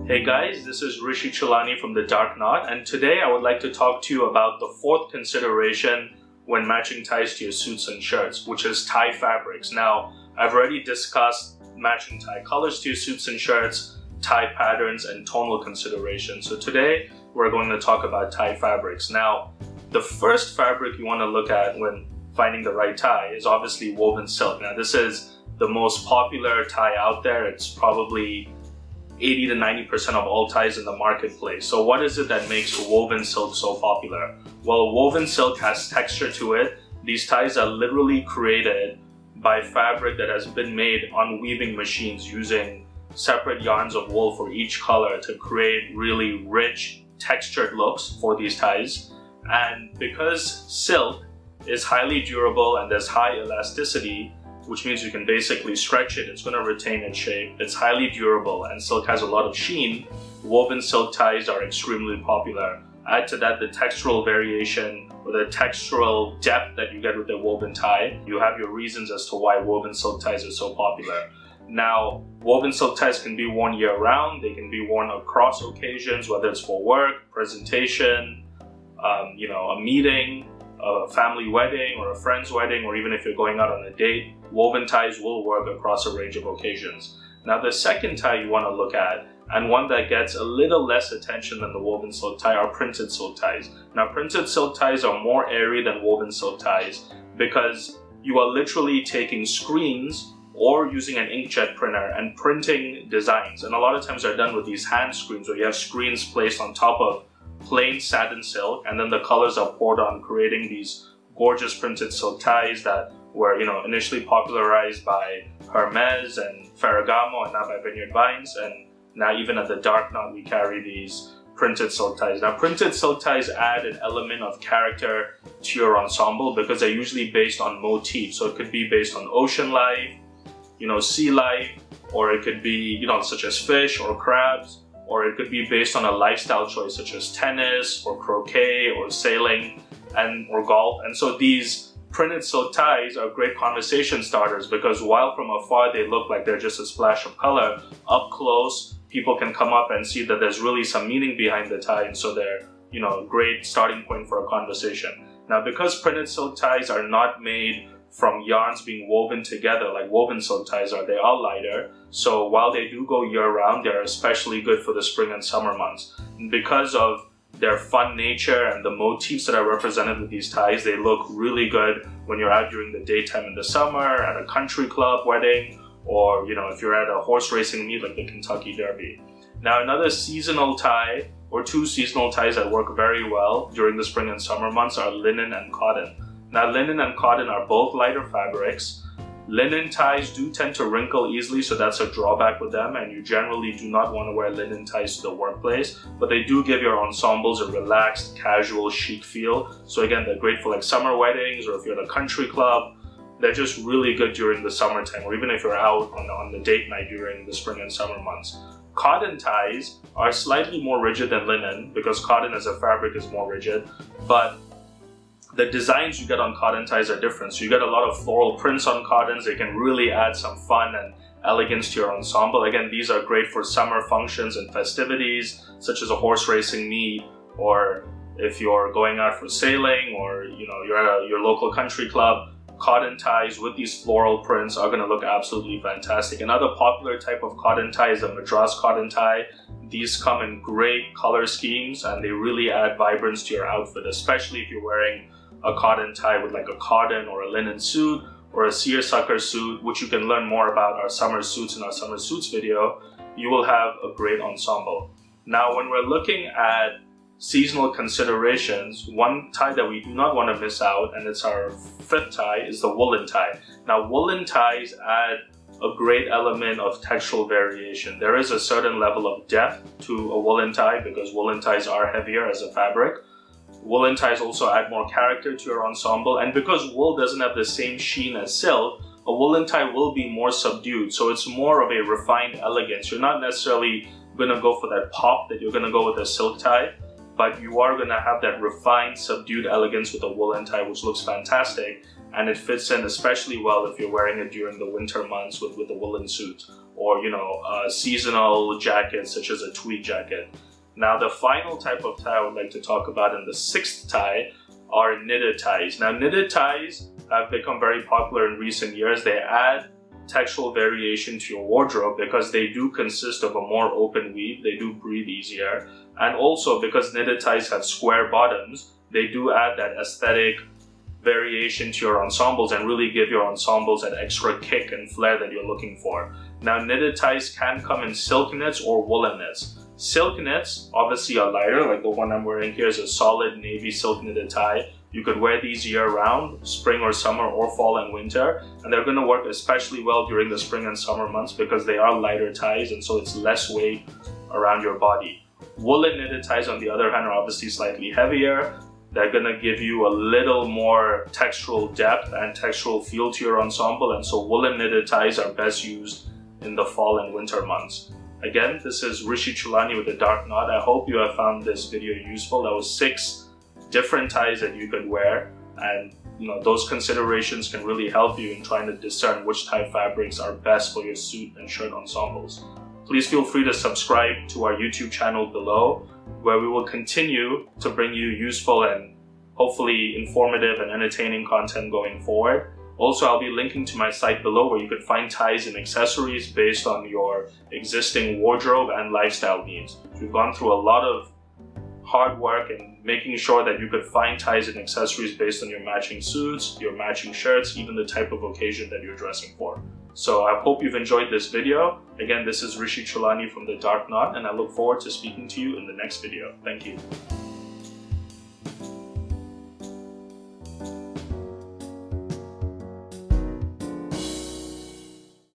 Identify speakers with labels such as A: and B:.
A: Hey guys, this is Rishi Chilani from The Dark Knot, and today I would like to talk to you about the fourth consideration when matching ties to your suits and shirts, which is tie fabrics. Now, I've already discussed matching tie colors to your suits and shirts, tie patterns, and tonal considerations. So today, we're going to talk about tie fabrics. Now, the first fabric you want to look at when finding the right tie is obviously woven silk. Now, this is the most popular tie out there. It's probably 80 to 90% of all ties in the marketplace. So what is it that makes woven silk so popular? Well, woven silk has texture to it. These ties are literally created by fabric that has been made on weaving machines using separate yarns of wool for each color to create really rich textured looks for these ties. And because silk is highly durable and there's high elasticity, which means you can basically stretch it, it's going to retain its shape, it's highly durable, and silk has a lot of sheen, woven silk ties are extremely popular. Add to that the textural variation or the textural depth that you get with the woven tie. You have your reasons as to why woven silk ties are so popular. Now, woven silk ties can be worn year-round, they can be worn across occasions, whether it's for work, presentation, a meeting, a family wedding or a friend's wedding, or even if you're going out on a date, woven ties will work across a range of occasions. Now, the second tie you want to look at, and one that gets a little less attention than the woven silk tie, are printed silk ties. Now, printed silk ties are more airy than woven silk ties because you are literally taking screens or using an inkjet printer and printing designs. And a lot of times they're done with these hand screens where you have screens placed on top of plain satin silk, and then the colors are poured on, creating these gorgeous printed silk ties that were initially popularized by Hermes and Ferragamo and now by Vineyard Vines, and now even at the Dark Knot we carry these printed silk ties. Now, printed silk ties add an element of character to your ensemble because they're usually based on motifs. So it could be based on ocean life, sea life, or it could be such as fish or crabs, or it could be based on a lifestyle choice such as tennis or croquet or sailing or golf. And so these printed silk ties are great conversation starters because while from afar they look like they're just a splash of color, up close people can come up and see that there's really some meaning behind the tie, and so they're a great starting point for a conversation. Now, because printed silk ties are not made from yarns being woven together like woven silk ties are, they are lighter. So while they do go year-round, they're especially good for the spring and summer months. And because of their fun nature and the motifs that are represented with these ties, they look really good when you're out during the daytime in the summer, at a country club wedding, or if you're at a horse racing meet like the Kentucky Derby. Now, another seasonal tie or two seasonal ties that work very well during the spring and summer months are linen and cotton. Now, linen and cotton are both lighter fabrics. Linen ties do tend to wrinkle easily, so that's a drawback with them, and you generally do not want to wear linen ties to the workplace, but they do give your ensembles a relaxed, casual, chic feel. So again, they're great for like summer weddings, or if you're at a country club. They're just really good during the summertime, or even if you're out on the date night during the spring and summer months. Cotton ties are slightly more rigid than linen because cotton as a fabric is more rigid, but the designs you get on cotton ties are different. So you get a lot of floral prints on cottons. They can really add some fun and elegance to your ensemble. Again, these are great for summer functions and festivities, such as a horse racing meet, or if you're going out for sailing, or you're at your local country club. Cotton ties with these floral prints are going to look absolutely fantastic. Another popular type of cotton tie is a Madras cotton tie. These come in great color schemes and they really add vibrance to your outfit, especially if you're wearing a cotton tie with like a cotton or a linen suit or a seersucker suit, which you can learn more about our summer suits in our summer suits video. You will have a great ensemble. Now, when we're looking at seasonal considerations, one tie that we do not want to miss out, and it's our fifth tie, is the woolen tie. Now, woolen ties add a great element of textural variation. There is a certain level of depth to a woolen tie because woolen ties are heavier as a fabric. Woolen ties also add more character to your ensemble, and because wool doesn't have the same sheen as silk, a woolen tie will be more subdued, so it's more of a refined elegance. You're not necessarily going to go for that pop that you're going to go with a silk tie, but you are going to have that refined, subdued elegance with a woolen tie, which looks fantastic, and it fits in especially well if you're wearing it during the winter months with a woolen suit or seasonal jackets such as a tweed jacket. Now the final type of tie I would like to talk about, in the sixth tie, are knitted ties. Now knitted ties have become very popular in recent years. They add textural variation to your wardrobe because they do consist of a more open weave, they do breathe easier, and also because knitted ties have square bottoms, they do add that aesthetic variation to your ensembles and really give your ensembles that extra kick and flair that you're looking for. Now knitted ties can come in silk knits or woolen knits. Silk knits obviously are lighter, like the one I'm wearing here is a solid navy silk knitted tie. You could wear these year round, spring or summer or fall and winter, and they're going to work especially well during the spring and summer months because they are lighter ties and so it's less weight around your body. Woolen knitted ties on the other hand are obviously slightly heavier. They're going to give you a little more textural depth and textural feel to your ensemble, and so woolen knitted ties are best used in the fall and winter months. Again, this is Rishi Chulani with the Dark Knot. I hope you have found this video useful. That was 6 different ties that you could wear, and those considerations can really help you in trying to discern which tie fabrics are best for your suit and shirt ensembles. Please feel free to subscribe to our YouTube channel below, where we will continue to bring you useful and hopefully informative and entertaining content going forward. Also, I'll be linking to my site below where you could find ties and accessories based on your existing wardrobe and lifestyle needs. We've gone through a lot of hard work in making sure that you could find ties and accessories based on your matching suits, your matching shirts, even the type of occasion that you're dressing for. So I hope you've enjoyed this video. Again, this is Rishi Chulani from the Dark Knot, and I look forward to speaking to you in the next video. Thank you.